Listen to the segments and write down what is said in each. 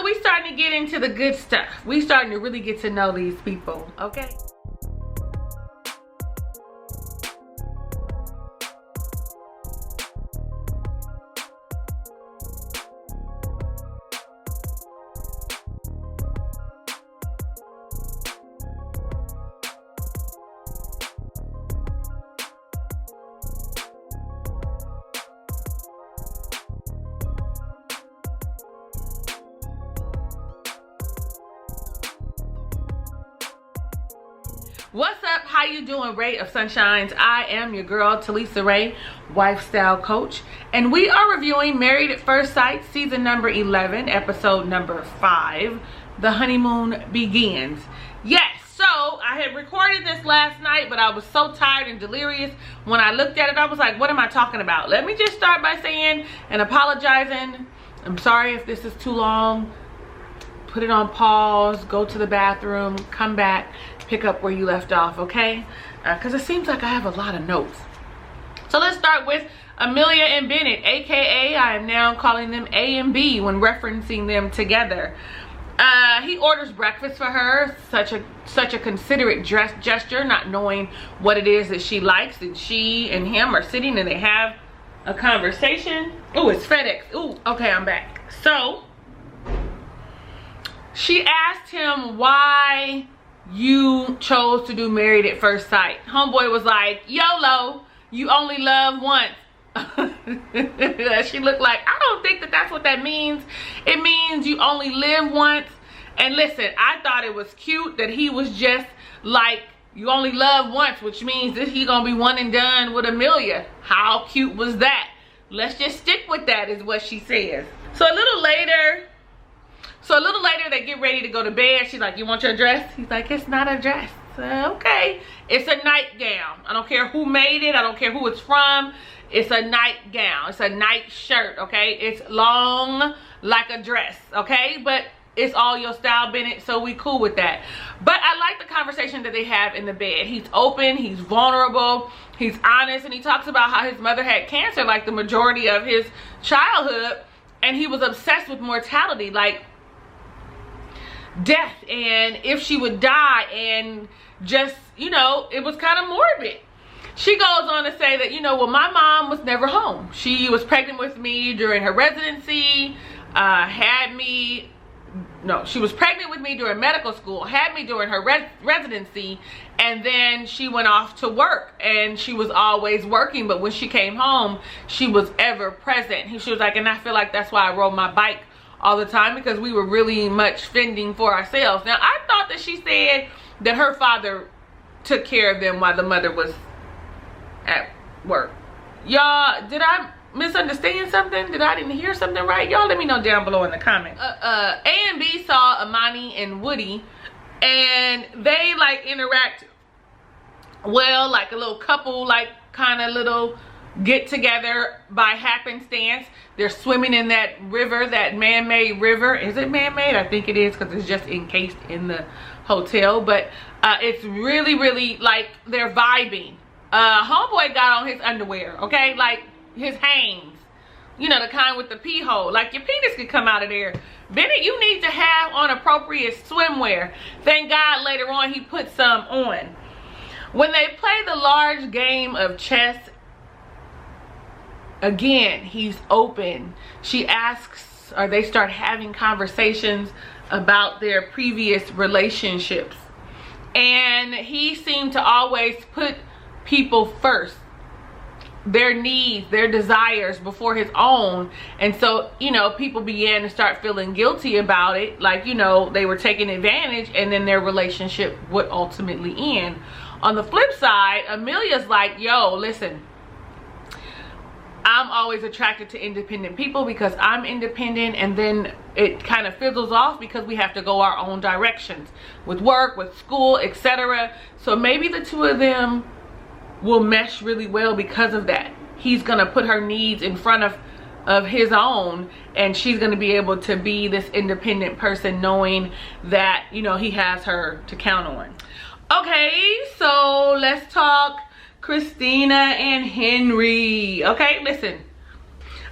we starting to get into the good stuff. We starting to really get to know these people, okay? What's up? How you doing, Ray of Sunshines? I am your girl, Talisa Rae, lifestyle coach, and we are reviewing Married at First Sight, season number 11, episode number 5, The Honeymoon Begins. Yes, so I had recorded this last night, but I was so tired and delirious. When I looked at it, I was like, what am I talking about? Let me just start by saying and apologizing. I'm sorry if this is too long. Put it on pause, go to the bathroom, come back, pick up where you left off, okay? Because it seems like I have a lot of notes. So let's start with Amelia and Bennett, aka I am now calling them A and B when referencing them together. He orders breakfast for her, such a considerate gesture, not knowing what it is that she likes, and she and him are sitting and they have a conversation. Oh, it's FedEx. Oh, okay, I'm back. So she asked him why you chose to do Married at First Sight. Homeboy was like, YOLO, you only love once. She looked like, I don't think that that's what that means. It means you only live once. And listen, I thought it was cute that he was just like, you only love once, which means that he gonna be one and done with Amelia. How cute was that? Let's just stick with that, is what she says. So a little later, they get ready to go to bed. She's like, you want your dress? He's like, it's not a dress. Okay. It's a nightgown. I don't care who made it. I don't care who it's from. It's a nightgown. It's a night shirt, okay? It's long like a dress, okay? But it's all your style, Bennett, so we cool with that. But I like the conversation that they have in the bed. He's open, he's vulnerable, he's honest, and he talks about how his mother had cancer like the majority of his childhood, and he was obsessed with mortality, like death, and if she would die, and just, you know, it was kind of morbid. She goes on to say that, you know, well, my mom was never home. She was pregnant with me during her residency, she was pregnant with me during medical school, had me during her residency, and then she went off to work, and she was always working, but when she came home, she was ever present. She was like, and I feel like that's why I rode my bike all the time, because we were really much fending for ourselves. Now, I thought that she said that her father took care of them while the mother was at work. Y'all, did I misunderstand something? Did I didn't hear something right? Y'all let me know down below in the comments. A and B saw Amani and Woody, and they like interact well, like a little couple, like kind of little get together by happenstance. They're swimming in that river, that man-made river. Is it man-made? I think it is, because it's just encased in the hotel. But it's really, really like they're vibing. Homeboy got on his underwear, okay, like his hangs, you know, the kind with the pee hole, like your penis could come out of there. Bennett, you need to have on appropriate swimwear. Thank God later on he put some on. When they play the large game of chess, again, he's open. She asks, or they start having conversations about their previous relationships, and he seemed to always put people first, their needs, their desires before his own. And so, you know, people began to start feeling guilty about it, like, you know, they were taking advantage, and then their relationship would ultimately end. On the flip side, Amelia's like, yo, listen, I'm always attracted to independent people because I'm independent, and then it kind of fizzles off because we have to go our own directions with work, with school, etc. So maybe the two of them will mesh really well because of that. He's gonna put her needs in front of his own, and she's gonna be able to be this independent person, knowing that, you know, he has her to count on. Okay, so let's talk Christina and Henry. Okay, listen,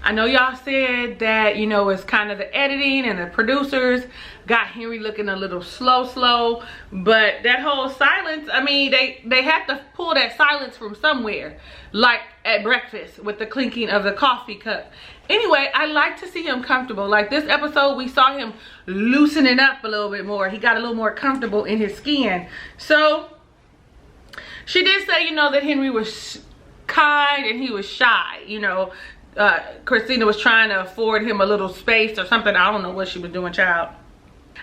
I know y'all said that, you know, it's kind of the editing and the producers got Henry looking a little slow, but that whole silence, I mean, they have to pull that silence from somewhere, like at breakfast with the clinking of the coffee cup. Anyway, I like to see him comfortable. Like this episode, we saw him loosening up a little bit more. He got a little more comfortable in his skin. So she did say, you know, that Henry was kind and he was shy. You know, Christina was trying to afford him a little space or something. I don't know what she was doing, child.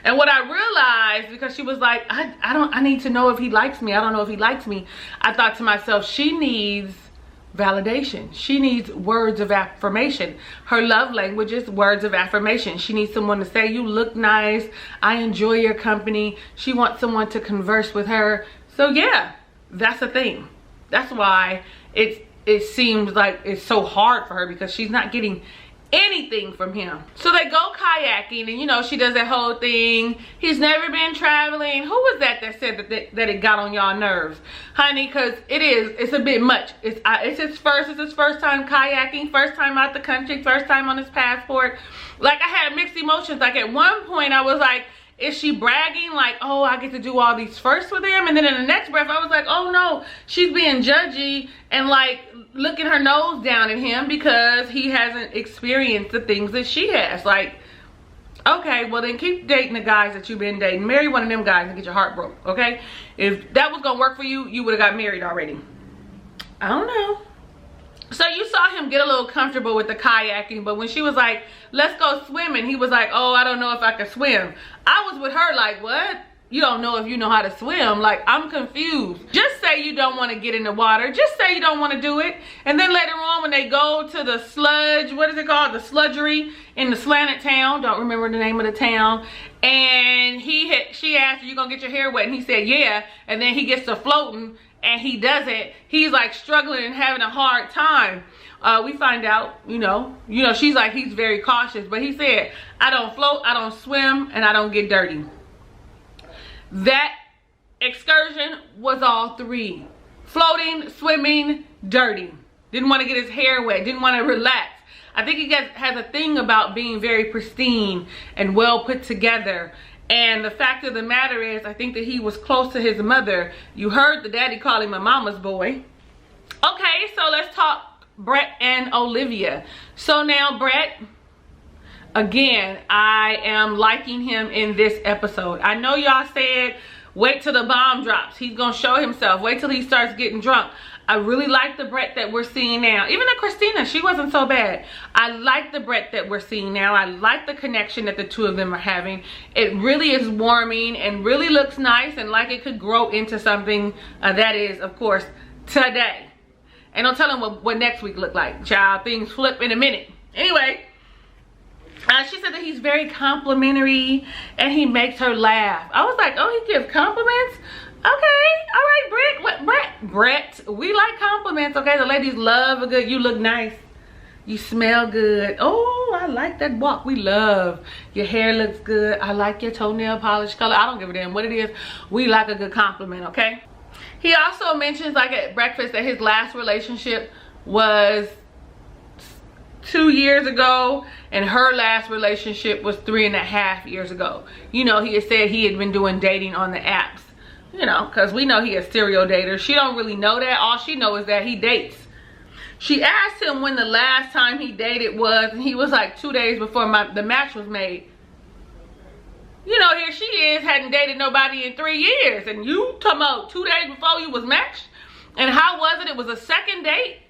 And what I realized, because she was like, I need to know if he likes me. I don't know if he likes me. I thought to myself, she needs validation. She needs words of affirmation. Her love language is words of affirmation. She needs someone to say, you look nice. I enjoy your company. She wants someone to converse with her. So yeah, that's the thing. That's why it seems like it's so hard for her, because she's not getting anything from him. So they go kayaking, and you know, she does that whole thing. He's never been traveling. Who was that said that it got on y'all nerves, honey? Because it's a bit much. It's his first time kayaking, first time out the country, first time on his passport. Like, I had mixed emotions. Like, at one point I was like, is she bragging, like, oh, I get to do all these firsts with him? And then in the next breath I was like, oh no, she's being judgy and like looking her nose down at him because he hasn't experienced the things that she has. Like, okay, well then keep dating the guys that you've been dating. Marry one of them guys and get your heart broke, okay? If that was gonna work for you, you would have got married already. I don't know. So you saw him get a little comfortable with the kayaking, but when she was like, let's go swimming, he was like, oh, I don't know if I can swim. I was with her like, what? You don't know if you know how to swim? Like, I'm confused. Just say you don't want to get in the water. Just say you don't want to do it. And then later on, when they go to the sludge, what is it called? The sludgery in the slanted town. Don't remember the name of the town. And she asked, are you going to get your hair wet? And he said, yeah. And then he gets to floating and he doesn't. He's like struggling and having a hard time. We find out, you know, she's like, he's very cautious. But he said, I don't float, I don't swim, and I don't get dirty. That excursion was all three: floating, swimming, dirty. Didn't want to get his hair wet, didn't want to relax. I think he has a thing about being very pristine and well put together. And the fact of the matter is, I think that he was close to his mother. You heard the daddy call him a mama's boy. Okay, so let's talk Brett and Olivia. So now Brett, again, I am liking him in this episode. I know y'all said, wait till the bomb drops. He's going to show himself. Wait till he starts getting drunk. I really like the Brett that we're seeing now. Even the Christina, she wasn't so bad. I like the Brett that we're seeing now. I like the connection that the two of them are having. It really is warming and really looks nice, and like it could grow into something that is, of course, today. And don't tell them what next week look like, child. Things flip in a minute. Anyway, she said that he's very complimentary and he makes her laugh. I was like, oh, he gives compliments? Okay, all right, Brett. What, Brett, we like compliments, okay? The ladies love a good, you look nice, you smell good. Oh, I like that walk. We love, your hair looks good. I like your toenail polish color. I don't give a damn what it is. We like a good compliment, okay? He also mentions, like at breakfast, that his last relationship was 2 years ago and her last relationship was 3.5 years ago. You know, he had said he had been doing dating on the apps. You know, because we know he a serial dater. She don't really know that. All she knows is that he dates. She asked him when the last time he dated was, and he was like 2 days before the match was made. You know, here she is, hadn't dated nobody in 3 years. And you talking about 2 days before you was matched? And how was it? It was a second date.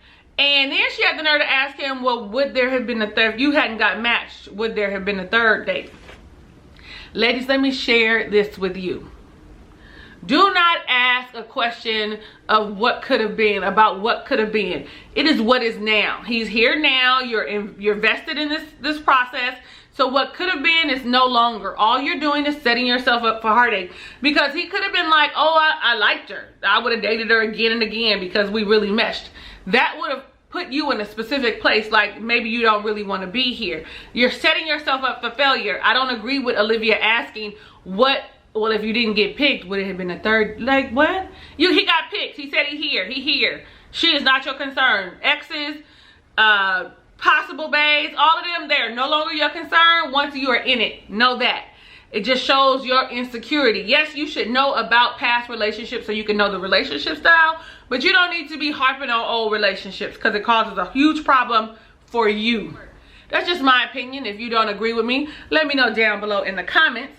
And then she had the nerve to ask him, well, would there have been a third? If you hadn't got matched, would there have been a third date? Ladies, let me share this with you. Do not ask a question of what could have been, about what could have been. It is what is now. He's here now. You're vested in this process. So what could have been is no longer. All you're doing is setting yourself up for heartache. Because he could have been like, oh, I liked her. I would have dated her again and again because we really meshed. That would have put you in a specific place, like maybe you don't really want to be here. You're setting yourself up for failure. I don't agree with Olivia asking what, well, if you didn't get picked, would it have been a third? Like, what? He got picked. He said he here. She is not your concern. Exes, possible babes, all of them, they're no longer your concern once you are in it. Know that. It just shows your insecurity. Yes, you should know about past relationships so you can know the relationship style, but you don't need to be harping on old relationships because it causes a huge problem for you. That's just my opinion. If you don't agree with me, let me know down below in the comments.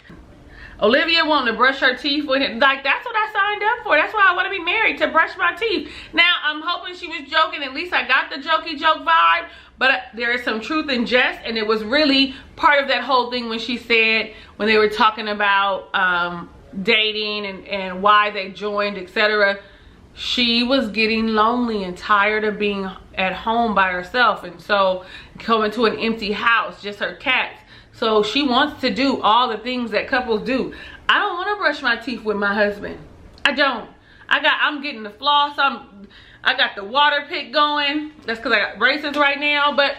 Olivia wanting to brush her teeth with it. Like, that's what I signed up for. That's why I want to be married, to brush my teeth. Now, I'm hoping she was joking. At least I got the jokey joke vibe. But there is some truth in jest. And it was really part of that whole thing when she said, when they were talking about dating and why they joined, etc. She was getting lonely and tired of being at home by herself. And so coming to an empty house, just her cats. So she wants to do all the things that couples do. I don't want to brush my teeth with my husband. I don't. I'm getting the floss. I got the water pick going. That's because I got braces right now. But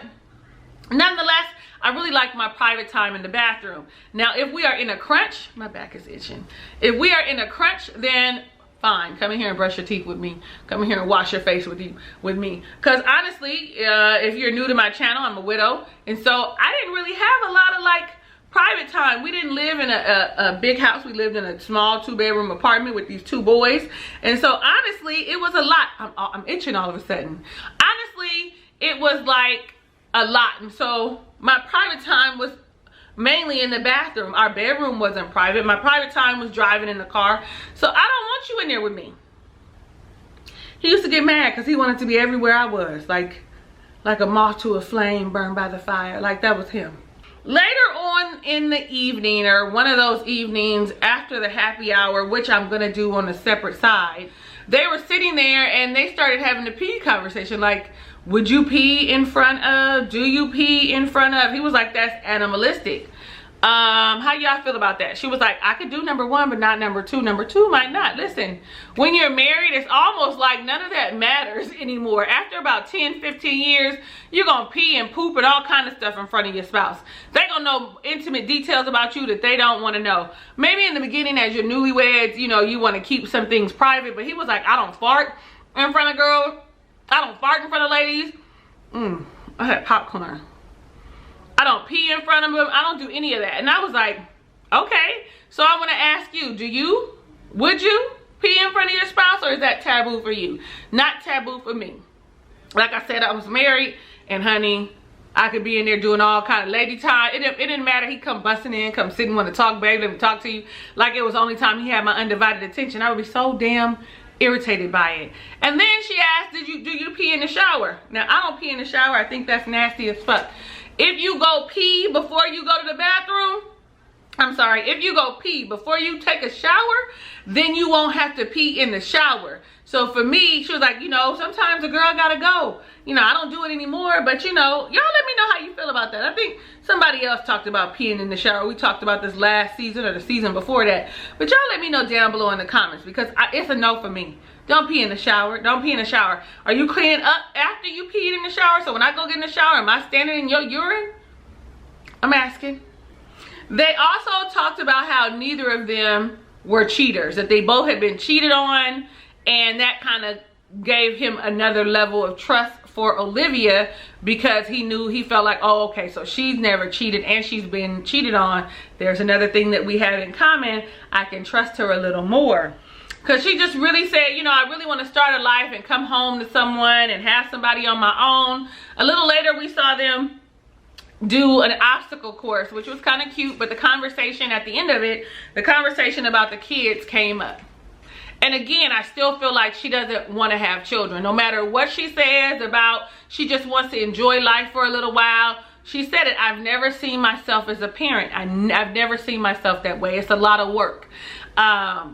nonetheless, I really like my private time in the bathroom. Now, if we are in a crunch, my back is itching. If we are in a crunch, then fine. Come in here and brush your teeth with me. Come in here and wash your face with me. Because honestly, if you're new to my channel, I'm a widow. And so I didn't really have a lot of like private time. We didn't live in a big house. We lived in a small 2-bedroom apartment with these 2 boys. And so honestly, it was a lot. I'm itching all of a sudden. Honestly, it was like a lot. And so my private time was mainly in the bathroom. Our bedroom wasn't private. My private time was driving in the car. So I don't want you in there with me. He used to get mad because he wanted to be everywhere I was. Like a moth to a flame burned by the fire. Like that was him. Later on in the evening, or one of those evenings after the happy hour, which I'm going to do on a separate side, they were sitting there and they started having a pee conversation. Like, would you pee in front of? Do you pee in front of? He was like, that's animalistic. How y'all feel about that? She was like, I could do number 1, but not number 2. Number 2 might not. Listen, when you're married, it's almost like none of that matters anymore. After about 10, 15 years, you're going to pee and poop and all kind of stuff in front of your spouse. They're going to know intimate details about you that they don't want to know. Maybe in the beginning as you're newlyweds, you know, you want to keep some things private. But he was like, I don't fart in front of girls. I don't fart in front of ladies. I had popcorn. I don't pee in front of them. I don't do any of that. And I was like, okay. So I want to ask you, would you pee in front of your spouse, or is that taboo for you? Not taboo for me. Like I said, I was married, and honey, I could be in there doing all kind of lady time. It didn't matter. He come busting in, come sitting, want to talk, baby, let me talk to you. Like it was the only time he had my undivided attention. I would be so damn irritated by it. And then she asked, do you pee in the shower? Now, I don't pee in the shower. I think that's nasty as fuck. If you go pee before you go to the bathroom, if you go pee before you take a shower, then you won't have to pee in the shower. So for me, she was like, you know, sometimes a girl gotta go. You know, I don't do it anymore, but you know, y'all let me know how you feel about that. I think somebody else talked about peeing in the shower. We talked about this last season or the season before that. But y'all let me know down below in the comments, because it's a no for me. Don't pee in the shower. Don't pee in the shower. Are you cleaning up after you peed in the shower? So when I go get in the shower, am I standing in your urine? I'm asking. They also talked about how neither of them were cheaters, that they both had been cheated on, and that kind of gave him another level of trust for Olivia, because he felt like, oh, okay, so she's never cheated and she's been cheated on. There's another thing that we have in common. I can trust her a little more. Because she just really said, you know, I really want to start a life and come home to someone and have somebody on my own. A little later, we saw them do an obstacle course, which was kind of cute. But the conversation at the end of it, the conversation about the kids came up. And again, I still feel like she doesn't want to have children. No matter what she says about, she just wants to enjoy life for a little while. She said it, I've never seen myself as a parent. I've never seen myself that way. It's a lot of work.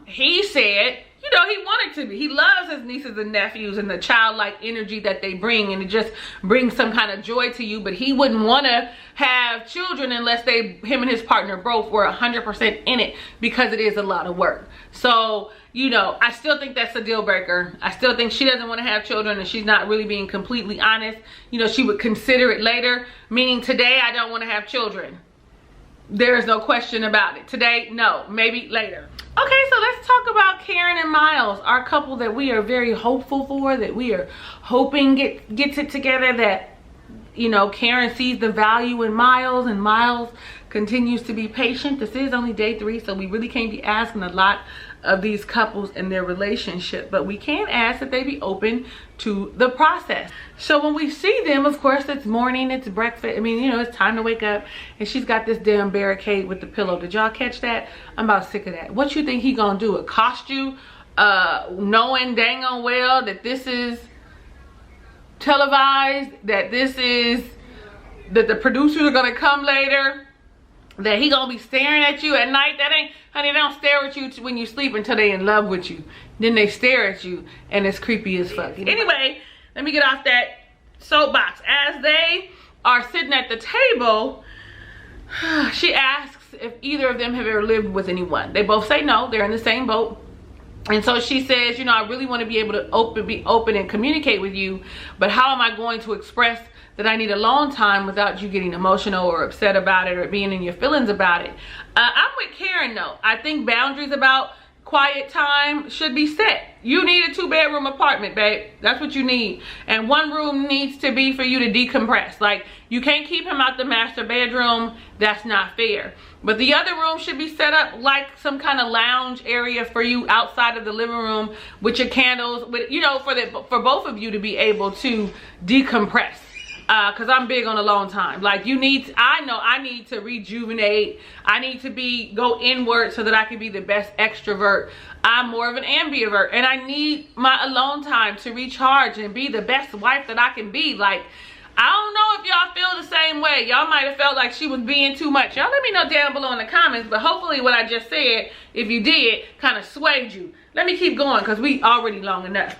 He said, you know, he wanted to be. He loves his nieces and nephews and the childlike energy that they bring, and it just brings some kind of joy to you. But he wouldn't want to have children unless him and his partner both were 100% in it, because it is a lot of work. So, you know, I still think that's a deal breaker. I still think she doesn't want to have children, and she's not really being completely honest. You know, she would consider it later, meaning today I don't want to have children. There is no question about it. Today, no, maybe later. Okay, so let's talk about Karen and Miles, our couple that we are very hopeful for, that we are hoping gets it together, that you know, Karen sees the value in Miles, and Miles continues to be patient. This is only day 3, so we really can't be asking a lot of these couples in their relationship, but we can ask that they be open to the process. So when we see them, of course, it's morning, it's breakfast. I mean, you know, it's time to wake up, and she's got this damn barricade with the pillow. Did y'all catch that? I'm about sick of that. What you think he gonna do? Accost you, knowing dang on well that this is televised, that the producers are gonna come later, that he gonna be staring at you at night? That ain't, honey, they don't stare at you when you sleep until they in love with you. Then they stare at you, and it's creepy as fuck. Anyway, let me get off that soapbox. As they are sitting at the table, she asks if either of them have ever lived with anyone. They both say no, they're in the same boat. And so she says, you know, I really want to be able to be open and communicate with you, but how am I going to express that I need alone time without you getting emotional or upset about it or being in your feelings about it? I'm with Karen though. I think boundaries about quiet time should be set. You need a 2-bedroom apartment, babe. That's what you need. And one room needs to be for you to decompress. Like, you can't keep him out the master bedroom. That's not fair. But the other room should be set up like some kind of lounge area for you outside of the living room with your candles, with, you know, for both of you to be able to decompress. Because I'm big on alone time. Like, I know I need to rejuvenate. I need to go inward so that I can be the best extrovert. I'm more of an ambivert, and I need my alone time to recharge and be the best wife that I can be. Like, I don't know if y'all feel the same way. Y'all might have felt like she was being too much. Y'all let me know down below in the comments, but hopefully what I just said, if you did, kind of swayed you. Let me keep going because we already long enough.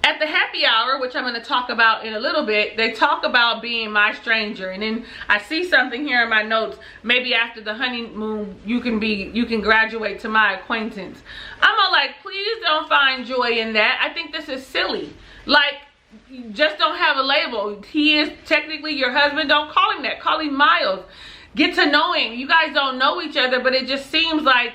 At the happy hour, which I'm going to talk about in a little bit, they talk about being my stranger. And then I see something here in my notes. Maybe after the honeymoon, you can graduate to my acquaintance. I'm all like, please don't find joy in that. I think this is silly. Like, just don't have a label. He is technically your husband. Don't call him that. Call him Miles. Get to know him. You guys don't know each other, but it just seems like,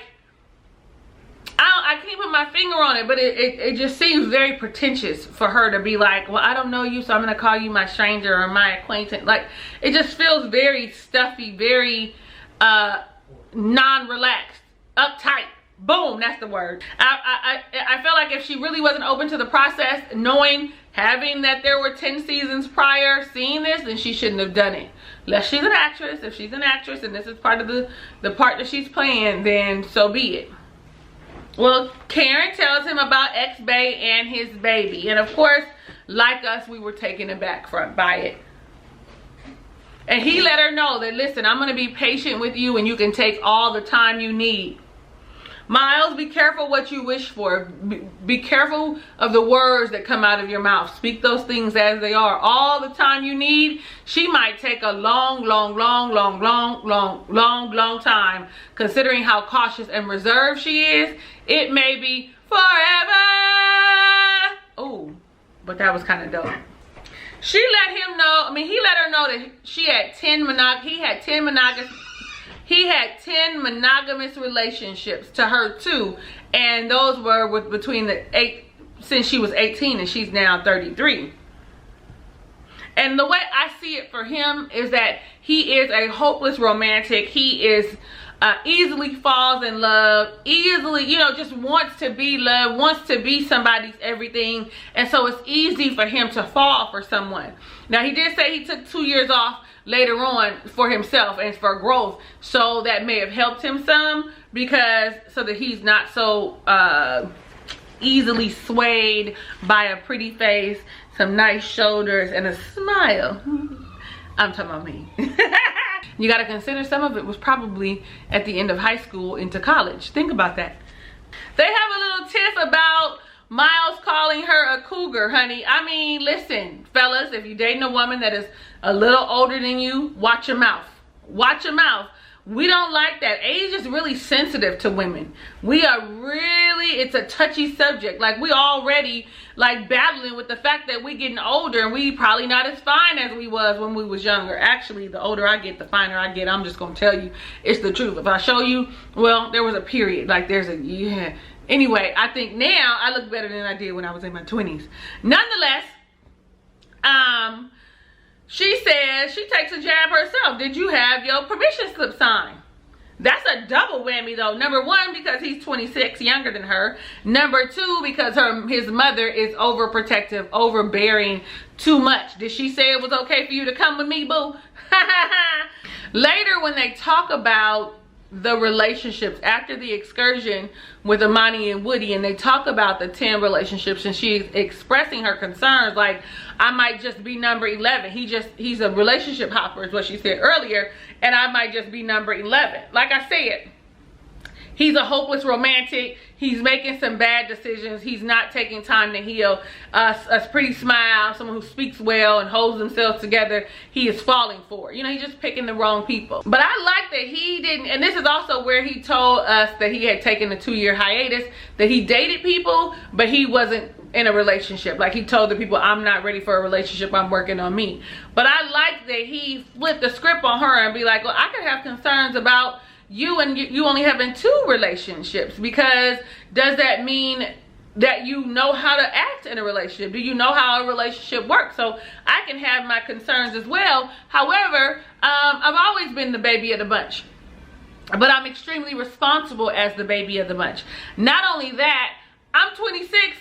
I can't put my finger on it, but it just seems very pretentious for her to be like, well, I don't know you, so I'm going to call you my stranger or my acquaintance. Like, it just feels very stuffy, very non-relaxed, uptight. Boom, that's the word. I feel like if she really wasn't open to the process, having that there were 10 seasons prior, seeing this, then she shouldn't have done it. Unless she's an actress. If she's an actress and this is part of the part that she's playing, then so be it. Well, Karen tells him about ex-bae and his baby. And of course, like us, we were taken aback by it. And he let her know that, listen, I'm going to be patient with you and you can take all the time you need. Miles, be careful what you wish for. Be careful of the words that come out of your mouth. Speak those things as they are. All the time you need, she might take a long time. Considering how cautious and reserved she is, it may be forever. Oh, but that was kind of dope. She let him know, he let her know that he had 10 monogamous relationships to her too, and those were since she was 18 and she's now 33. And the way I see it for him is that he is a hopeless romantic. He is easily falls in love, easily, just wants to be loved, wants to be somebody's everything, and so it's easy for him to fall for someone. Now, he did say he took 2 years off later on for himself and for growth, so that may have helped him some, so that he's not so easily swayed by a pretty face, some nice shoulders, and a smile. I'm talking about me. You got to consider some of it was probably at the end of high school into college. Think about that. They have a little tiff about Miles calling her a cougar, honey. Listen, fellas, if you're dating a woman that is a little older than you, watch your mouth. Watch your mouth. We don't like that. Age is really sensitive to women. It's a touchy subject. Like, we already battling with the fact that we getting older and we probably not as fine as we was when we was younger. Actually, the older I get, the finer I get. I'm just gonna tell you, it's the truth. If I show you, well, there was a period. Anyway, I think now I look better than I did when I was in my 20s. Nonetheless, She says she takes a jab herself. Did you have your permission slip signed? That's a double whammy though. Number one, because he's 26, younger than her. Number two, because his mother is overprotective, overbearing, too much. Did she say it was okay for you to come with me, boo? Later, when they talk about the relationships after the excursion with Amani and Woody, and they talk about the 10 relationships, and she's expressing her concerns like, I might just be number 11. He's a relationship hopper is what she said earlier, and I might just be number 11. Like I said, he's a hopeless romantic. He's making some bad decisions. He's not taking time to heal. A pretty smile, someone who speaks well and holds themselves together, he is falling for. You know, he's just picking the wrong people. But I like that he didn't, and this is also where he told us that he had taken a 2-year hiatus, that he dated people, but he wasn't in a relationship. Like, he told the people, I'm not ready for a relationship, I'm working on me. But I like that he flipped the script on her and be like, well, I could have concerns about you and you only having 2 relationships, because does that mean that you know how to act in a relationship? Do you know how a relationship works? So I can have my concerns as well. However, I've always been the baby of the bunch, but I'm extremely responsible as the baby of the bunch. Not only that, I'm 26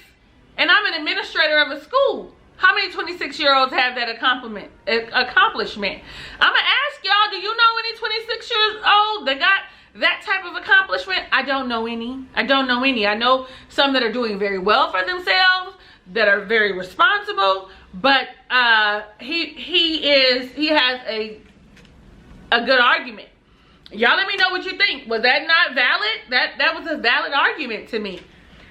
and I'm an administrator of a school. How many 26-year-olds have that accomplishment? I'm gonna ask y'all, do you know any 26 years old that got that type of accomplishment? I don't know any. I don't know any. I know some that are doing very well for themselves, that are very responsible, but he has a good argument. Y'all let me know what you think. Was that not valid? That was a valid argument to me.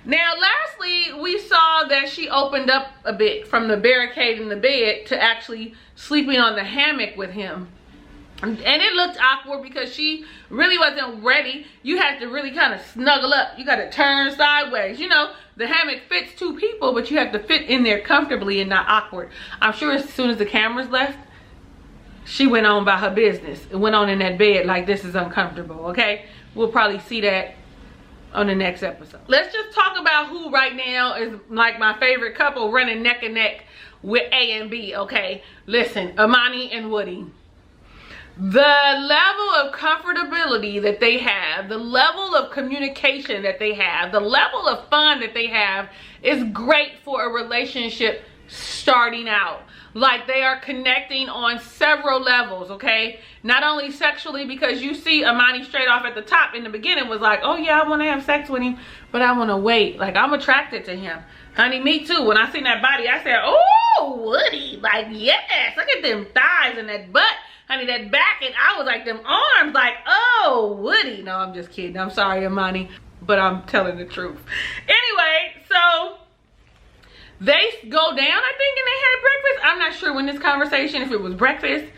Now, lastly, we saw that she opened up a bit from the barricade in the bed to actually sleeping on the hammock with him. And it looked awkward because she really wasn't ready. You have to really kind of snuggle up. You got to turn sideways. You know, the hammock fits 2 people, but you have to fit in there comfortably and not awkward. I'm sure as soon as the cameras left, she went on by her business. It went on in that bed like, this is uncomfortable, okay? We'll probably see that on the next episode. Let's just talk about who right now is like my favorite couple, running neck and neck with A and B, okay? Listen, Amani and Woody. The level of comfortability that they have, the level of communication that they have, the level of fun that they have is great for a relationship starting out. Like, they are connecting on several levels, okay? Not only sexually, because you see Amani straight off at the top in the beginning was like, oh yeah, I want to have sex with him, but I want to wait. Like, I'm attracted to him. Honey, me too. When I seen that body, I said, oh, Woody, like, yes. Look at them thighs and that butt. Honey, that back, and I was like, them arms, like, oh, Woody. No, I'm just kidding. I'm sorry, Amani, but I'm telling the truth. Anyway, so they go down, I think, and they had breakfast. I'm not sure when this conversation, if it was breakfast,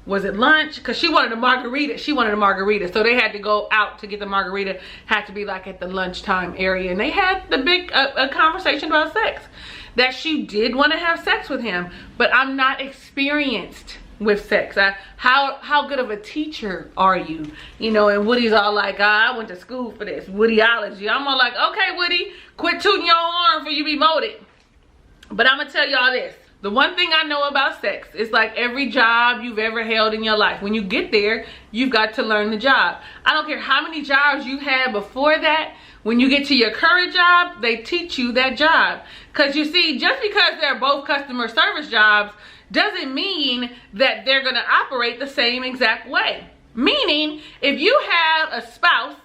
was it lunch? Because she wanted a margarita. She wanted a margarita. So they had to go out to get the margarita. Had to be like at the lunchtime area. And they had the big a conversation about sex. That she did want to have sex with him. But I'm not experienced with sex. How good of a teacher are you? You know, and Woody's all like, I went to school for this. Woodyology. I'm all like, okay, Woody, quit tooting your horn before you be molded. But I'm going to tell y'all this. The one thing I know about sex is like every job you've ever held in your life. When you get there, you've got to learn the job. I don't care how many jobs you had before that. When you get to your current job, they teach you that job. Because you see, just because they're both customer service jobs doesn't mean that they're going to operate the same exact way. Meaning, if you have a spouse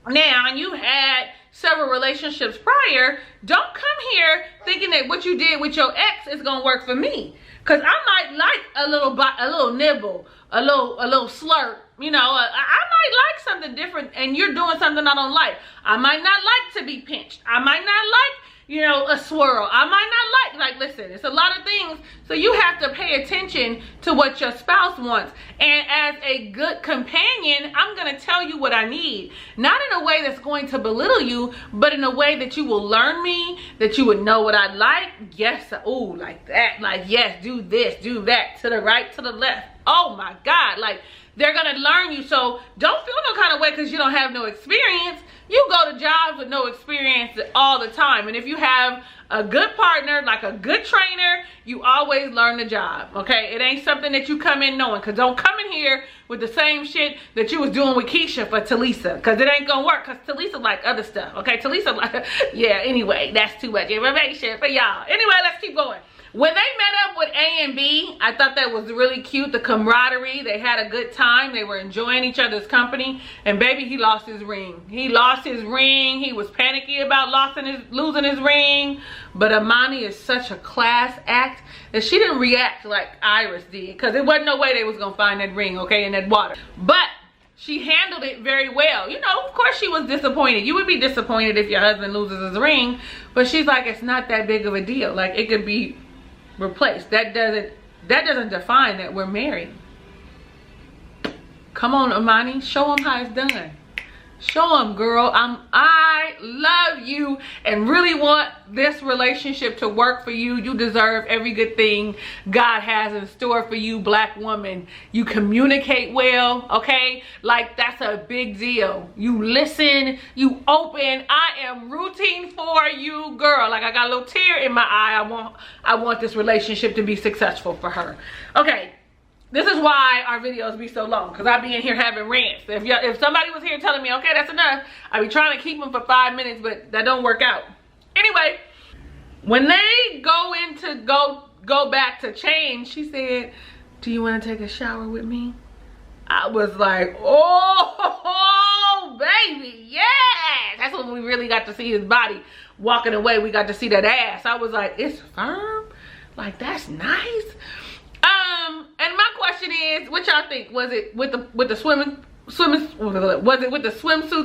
now and you had several relationships prior, don't come here thinking that what you did with your ex is gonna work for me. Cause I might like a little nibble, a little slurp, you know. I might like something different, and you're doing something I don't like. I might not like to be pinched. I might not like, you know, a swirl. I might not like listen, it's a lot of things. So you have to pay attention to what your spouse wants. And as a good companion, I'm going to tell you what I need. Not in a way that's going to belittle you, but in a way that you will learn me, that you would know what I like. Yes, oh, like that. Like, yes, do this, do that, to the right, to the left. Oh my God, like, they're going to learn you. So don't feel no kind of way because you don't have no experience. You go to jobs with no experience all the time. And if you have a good partner, like a good trainer, you always learn the job, okay? It ain't something that you come in knowing. Because don't come in here with the same shit that you was doing with Keisha for Talisa. Because it ain't going to work. Because Talisa like other stuff, okay? Talisa like, yeah, anyway, that's too much information for y'all. Anyway, let's keep going. When they met up with A and B, I thought that was really cute. The camaraderie, they had a good time. They were enjoying each other's company. And baby, he lost his ring. He lost his ring. He was panicky about losing his ring. But Amani is such a class act that she didn't react like Iris did. Because there wasn't no way they was going to find that ring, okay, in that water. But she handled it very well. You know, of course she was disappointed. You would be disappointed if your husband loses his ring. But she's like, it's not that big of a deal. Like, it could be replaced. That doesn't define that we're married. Come on, Amani, show him how it's done. Show him, girl. I love you and really want this relationship to work for you. You deserve every good thing God has in store for you, black woman. You communicate well, okay? Like, that's a big deal. You listen, you open. I am rooting for you, girl. Like, I got a little tear in my eye. I want this relationship to be successful for her. Okay. This is why our videos be so long, because I be in here having rants. If somebody was here telling me, okay, that's enough, I be trying to keep them for 5 minutes, but that don't work out. Anyway, when they go back to change, she said, do you want to take a shower with me? I was like, oh, baby, yes. That's when we really got to see his body. Walking away, we got to see that ass. I was like, it's firm? Like, that's nice. And my question is, what y'all think? Was it with the swimsuits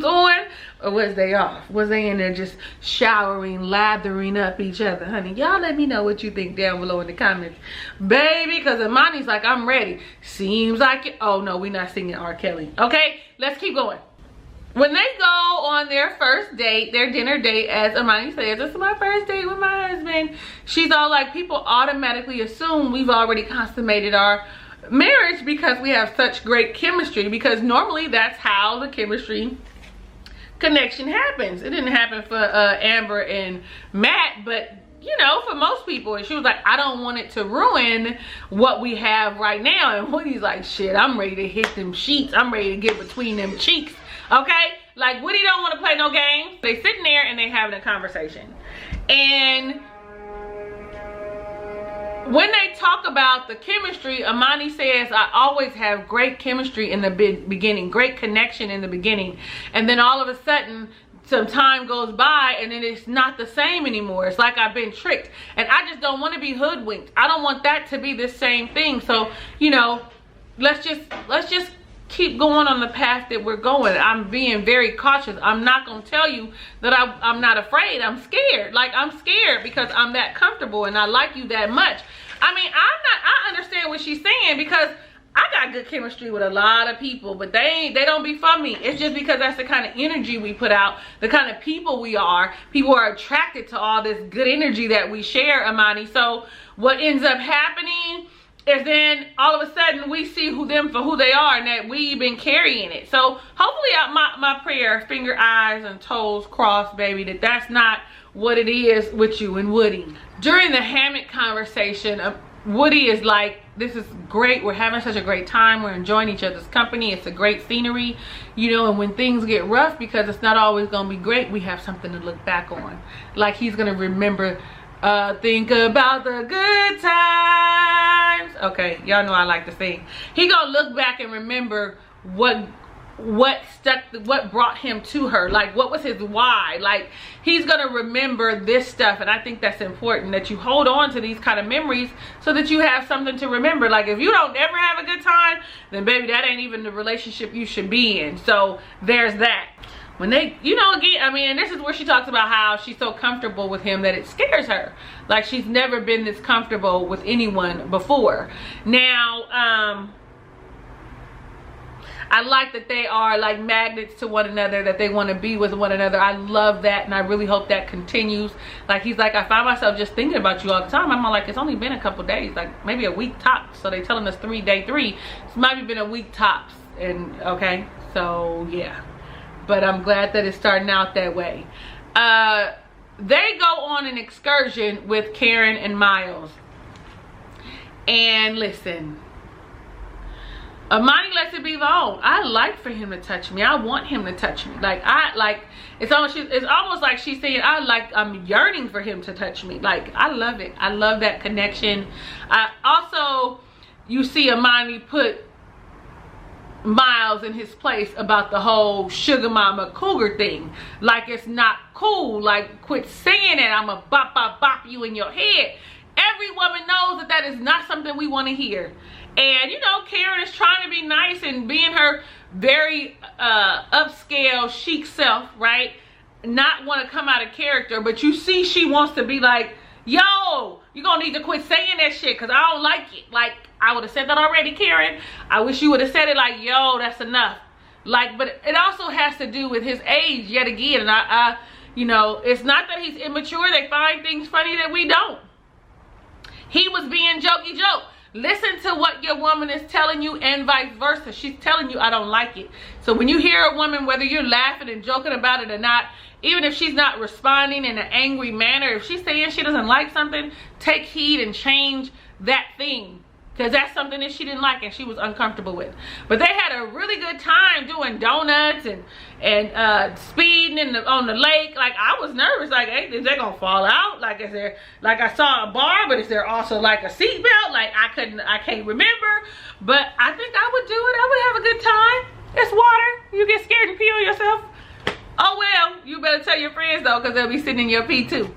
on, or was they off? Was they in there just showering, lathering up each other? Honey, y'all let me know what you think down below in the comments, baby, because Amani's like, I'm ready. Seems like it. Oh no, we're not singing R. Kelly. Okay, let's keep going. When they go on their first date, their dinner date, as Amani says, this is my first date with my husband. She's all like, people automatically assume we've already consummated our marriage because we have such great chemistry. Because normally that's how the chemistry connection happens. It didn't happen for Amber and Matt, but you know, for most people. And she was like, I don't want it to ruin what we have right now. And Woody's like, shit, I'm ready to hit them sheets. I'm ready to get between them cheeks. Okay, like Woody don't want to play no games. They sitting there and they having a conversation. And when they talk about the chemistry, Amani says, I always have great chemistry in the beginning, great connection in the beginning. And then all of a sudden, some time goes by and then it's not the same anymore. It's like I've been tricked. And I just don't want to be hoodwinked. I don't want that to be the same thing. So, you know, let's just keep going on the path that we're going. I'm being very cautious. I'm not gonna tell you that I'm not afraid. I'm scared. Like, I'm scared because I'm that comfortable and I like you that much. I mean, I understand what she's saying, because I got good chemistry with a lot of people, but they don't be for me. It's just because that's the kind of energy we put out, the kind of people we are. People are attracted to all this good energy that we share, Amani. So what ends up happening is then all of a sudden we see them for who they are, and that we've been carrying it. So hopefully my prayer, finger, eyes, and toes crossed, baby, that's not what it is with you and Woody. During the hammock conversation, Woody is like, this is great. We're having such a great time. We're enjoying each other's company. It's a great scenery, you know, and when things get rough, because it's not always going to be great, we have something to look back on. Like, he's going to remember, think about the good times. Okay, y'all know I like to sing. He gonna look back and remember what brought him to her. Like, what was his why? Like, he's gonna remember this stuff. And I think that's important, that you hold on to these kind of memories so that you have something to remember. Like, if you don't ever have a good time, then baby, that ain't even the relationship you should be in. So there's that. When they, you know, again, I mean, and this is where she talks about how she's so comfortable with him that it scares her. Like, she's never been this comfortable with anyone before. Now, I like that they are like magnets to one another, that they want to be with one another. I love that, and I really hope that continues. Like, he's like, I find myself just thinking about you all the time. I'm like, it's only been a couple days, like maybe a week tops. So they telling us day 3. It's maybe been a week tops. And okay, so yeah. but I'm glad that it's starting out that way. They go on an excursion with Karen and Miles. And listen, Amani lets it be known. I like for him to touch me. I want him to touch me. It's almost like she's saying, I'm yearning for him to touch me. Like, I love it. I love that connection. Also, you see Amani put Miles in his place about the whole sugar mama cougar thing. Like, it's not cool. Like, quit saying that. I'm a bop bop bop you in your head. Every woman knows that that is not something we want to hear. And, you know, Karen is trying to be nice and being her very upscale, chic self, right? Not want to come out of character. But you see she wants to be like, yo, you're going to need to quit saying that shit because I don't like it. Like, I would have said that already, Karen. I wish you would have said it like, yo, that's enough. Like, but it also has to do with his age yet again. And you know, it's not that he's immature. They find things funny that we don't. He was being jokey joke. Listen to what your woman is telling you and vice versa. She's telling you, I don't like it. So when you hear a woman, whether you're laughing and joking about it or not, even if she's not responding in an angry manner, if she's saying she doesn't like something, take heed and change that thing. Because that's something that she didn't like and she was uncomfortable with. But they had a really good time doing donuts and speeding on the lake. Like, I was nervous. Like, hey, is they gonna fall out? Like, is there, like, I saw a bar, but is there also like a seatbelt? Like, I can't remember. But I think I would do it. I would have a good time. It's water. You get scared and pee on yourself. Oh well, you better tell your friends though, because they'll be sitting in your pee too.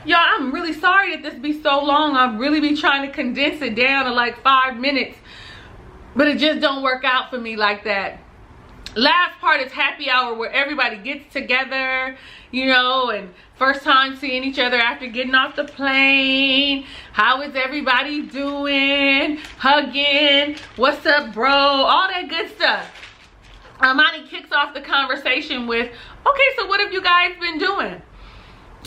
Y'all, I'm really sorry that this be so long. I'll really be trying to condense it down to like 5 minutes. But it just don't work out for me like that. Last part is happy hour, where everybody gets together, you know, and first time seeing each other after getting off the plane. How is everybody doing? Hugging. What's up, bro? All that good stuff. Amani kicks off the conversation with, okay, so what have you guys been doing?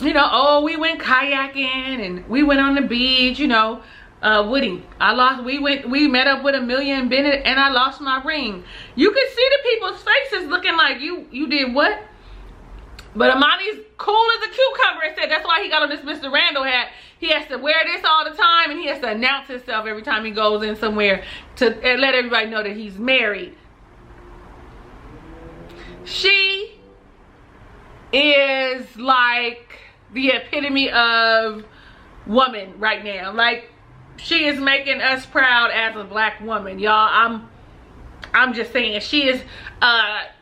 You know, oh, we went kayaking and we went on the beach, you know. Woody, we met up with Amelia and Bennett and I lost my ring. You could see the people's faces looking like, you did what? But Amani's cool as a cucumber and said that's why he got on this Mr. Randall hat. He has to wear this all the time and he has to announce himself every time he goes in somewhere to let everybody know that he's married. She is like the epitome of woman right now. Like, she is making us proud as a black woman, y'all. I'm just saying, she is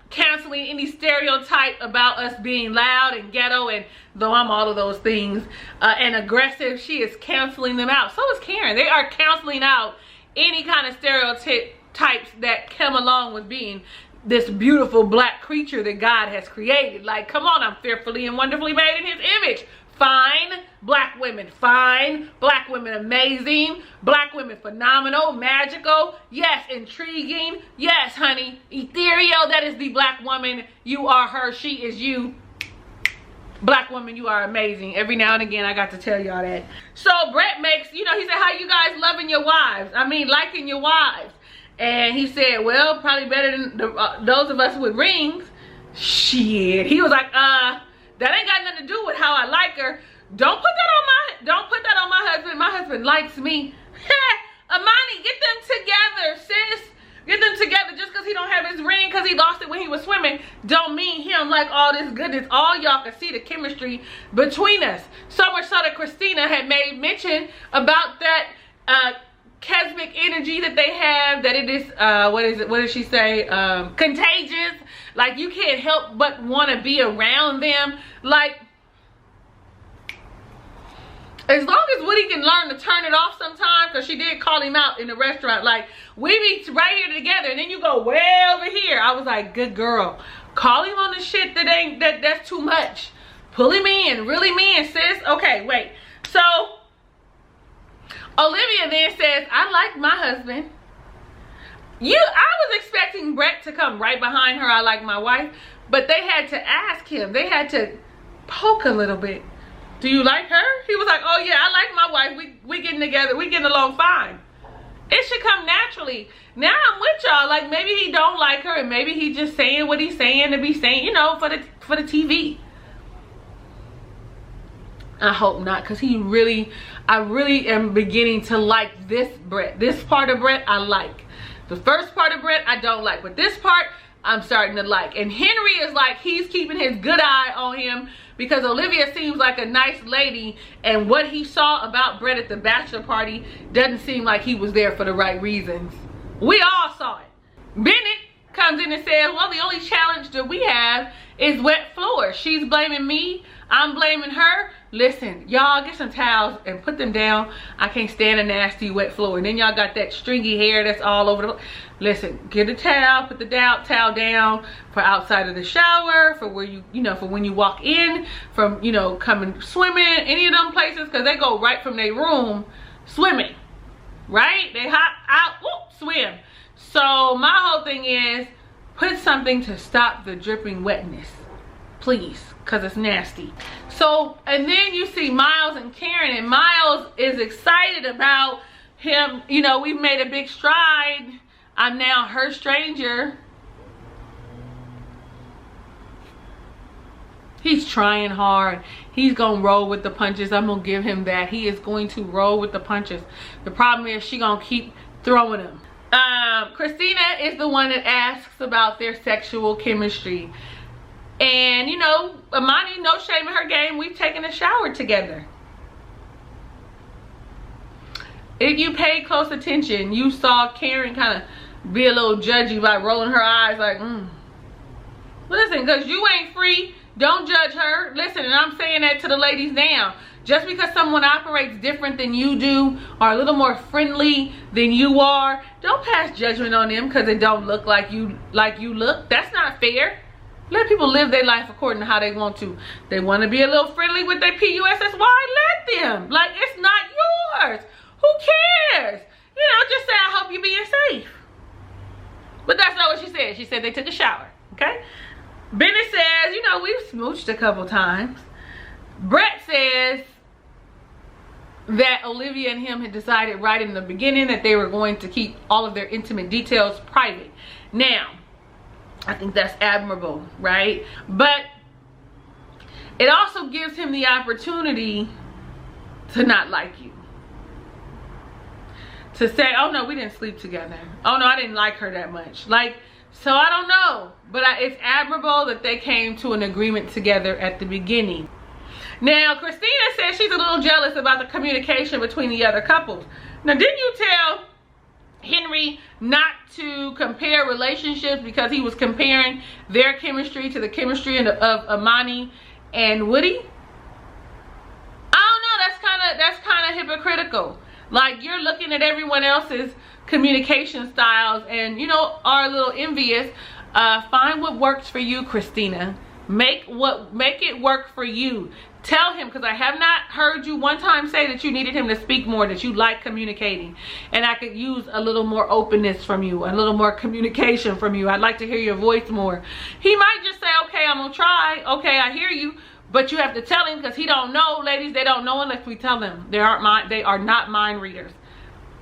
canceling any stereotype about us being loud and ghetto, and though I'm all of those things, and aggressive, she is canceling them out. So is Karen. They are canceling out any kind of stereotypes that come along with being this beautiful black creature that God has created. Like, come on, I'm fearfully and wonderfully made in his image. Fine black women, fine black women, amazing black women, phenomenal, magical, yes, intriguing, yes, honey, ethereal. That is the black woman. You are her, she is you. Black woman, you are amazing. Every now and again I got to tell y'all that. So Brett makes, you know, he said, how you guys loving your wives? I mean, liking your wives. And he said, well, probably better than those of us with rings. Shit. He was like, that ain't got nothing to do with how I like her. Don't put that on my husband. My husband likes me. Amani, get them together, sis. Get them together. Just because he don't have his ring because he lost it when he was swimming don't mean him like all this goodness. All y'all can see the chemistry between us. So much so that Christina had made mention about that cosmic energy that they have, that it is what did she say, contagious. Like, you can't help but want to be around them. Like, as long as Woody can learn to turn it off sometimes, because she did call him out in the restaurant, like, we be right here together and then you go way over here. I was like, good girl, call him on the shit that's too much. Pull him in, reel him in, sis. Okay, wait. So Olivia then says, I like my husband. I was expecting Brett to come right behind her, I like my wife, but they had to ask him. They had to poke a little bit. Do you like her? He was like, oh yeah, I like my wife. We getting together. We getting along fine. It should come naturally. now I'm with y'all. Like, maybe he don't like her, and maybe he just saying what he's saying to be saying, you know, for the TV. I hope not, because I really am beginning to like this Brett. This part of Brett I like. The first part of Brett I don't like, but this part I'm starting to like. And Henry is like, he's keeping his good eye on him because Olivia seems like a nice lady, and what he saw about Brett at the bachelor party doesn't seem like he was there for the right reasons. We all saw it. Bennett comes in and says, well, the only challenge that we have is wet floors. She's blaming me, I'm blaming her. Listen, y'all, get some towels and put them down. I can't stand a nasty wet floor. And then y'all got that stringy hair that's all over the... Listen, get a towel, put the towel down for outside of the shower, for where you know, for when you walk in, from, you know, coming swimming, any of them places, because they go right from their room swimming, right? They hop out, whoop, swim. So my whole thing is, put something to stop the dripping wetness, please, because it's nasty. So, and then you see Miles and Karen, and Miles is excited about him. You know, we've made a big stride. I'm now her stranger. He's trying hard. He's gonna roll with the punches. I'm gonna give him that. He is going to roll with the punches. The problem is she gonna keep throwing them. Christina is the one that asks about their sexual chemistry. And, you know, Amani, no shame in her game, we've taken a shower together. If you paid close attention, you saw Karen kind of be a little judgy by rolling her eyes like, Listen, because you ain't free, don't judge her. Listen, and I'm saying that to the ladies now. Just because someone operates different than you do, or a little more friendly than you are, don't pass judgment on them because they don't look like you look. That's not fair. Let people live their life according to how they want to. They want to be a little friendly with their PUSSY. Let them. Like, it's not yours. Who cares? You know, just say, I hope you're being safe. But that's not what she said. She said they took a shower. Okay? Bennett says, you know, we've smooched a couple times. Brett says that Olivia and him had decided right in the beginning that they were going to keep all of their intimate details private. Now, I think that's admirable, right? But it also gives him the opportunity to not like you. To say, oh no, we didn't sleep together. Oh no, I didn't like her that much. Like, so I don't know. But it's admirable that they came to an agreement together at the beginning. Now, Christina says she's a little jealous about the communication between the other couples. Now, didn't you tell Henry not to compare relationships because he was comparing their chemistry to the chemistry of Amani and Woody? I don't know, that's kind of hypocritical. Like, you're looking at everyone else's communication styles and, you know, are a little envious. Find what works for you, Christina. Make it work for you. Tell him, because I have not heard you one time say that you needed him to speak more, that you like communicating, and I could use a little more openness from you, a little more communication from you. I'd like to hear your voice more. He might just say, okay, I'm gonna try. Okay, I hear you, but you have to tell him, because he don't know. Ladies, they don't know unless we tell them. They are not mind readers.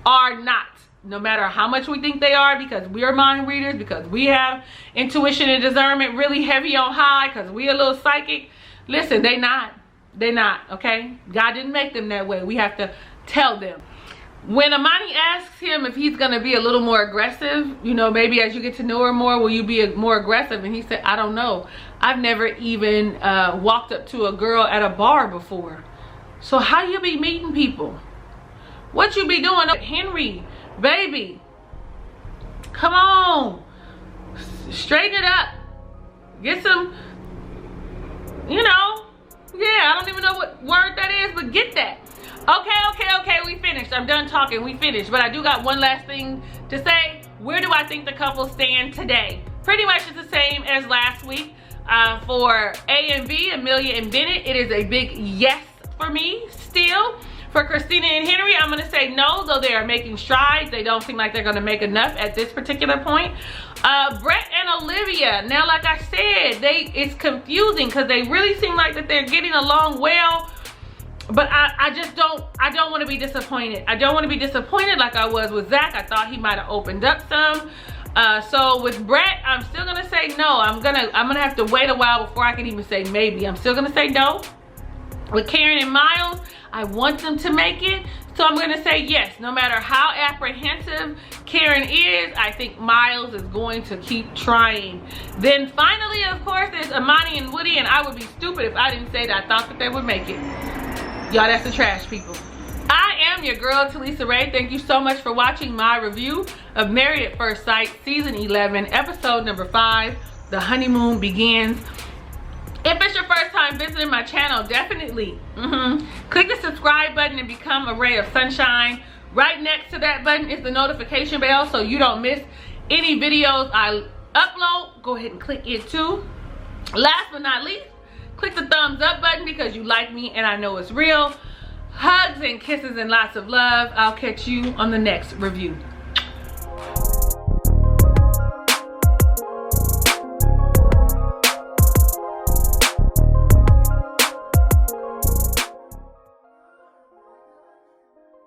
Are not. No matter how much we think they are, because we are mind readers, because we have intuition and discernment really heavy on high, because we a little psychic. Listen, they not. They're not, okay? God didn't make them that way. We have to tell them. When Amani asks him if he's going to be a little more aggressive, you know, maybe as you get to know her more, will you be more aggressive? And he said, I don't know. I've never even walked up to a girl at a bar before. So how you be meeting people? What you be doing? Henry, baby, come on. Straighten it up. Get some, you know. Yeah, I don't even know what word that is, but get that. Okay, we finished. I'm done talking. We finished. But I do got one last thing to say. Where do I think the couple stand today? Pretty much it's the same as last week. For A and B, Amelia and Bennett, it is a big yes for me still. For Christina and Henry, I'm going to say no, though they are making strides. They don't seem like they're going to make enough at this particular point. Brett and Olivia, now like I said, it's confusing because they really seem like that they're getting along well. but I don't want to be disappointed. I don't want to be disappointed like I was with Zach. I thought he might have opened up some. So with Brett, I'm still gonna say no. I'm gonna have to wait a while before I can even say maybe. I'm still gonna say no. With Karen and Miles, I want them to make it. So I'm gonna say yes. No matter how apprehensive Karen is, I think Miles is going to keep trying. Then finally, of course, there's Amani and Woody, and I would be stupid if I didn't say that I thought that they would make it. Y'all, that's the trash people. I am your girl, Talisa Rae. Thank you so much for watching my review of Married at First Sight, Season 11, Episode number 5, The Honeymoon Begins. If it's your first time visiting my channel, definitely click the subscribe button and become a ray of sunshine. Right next to that button is the notification bell so you don't miss any videos I upload. Go ahead and click it too. Last but not least, click the thumbs up button because you like me and I know it's real. Hugs and kisses and lots of love. I'll catch you on the next review.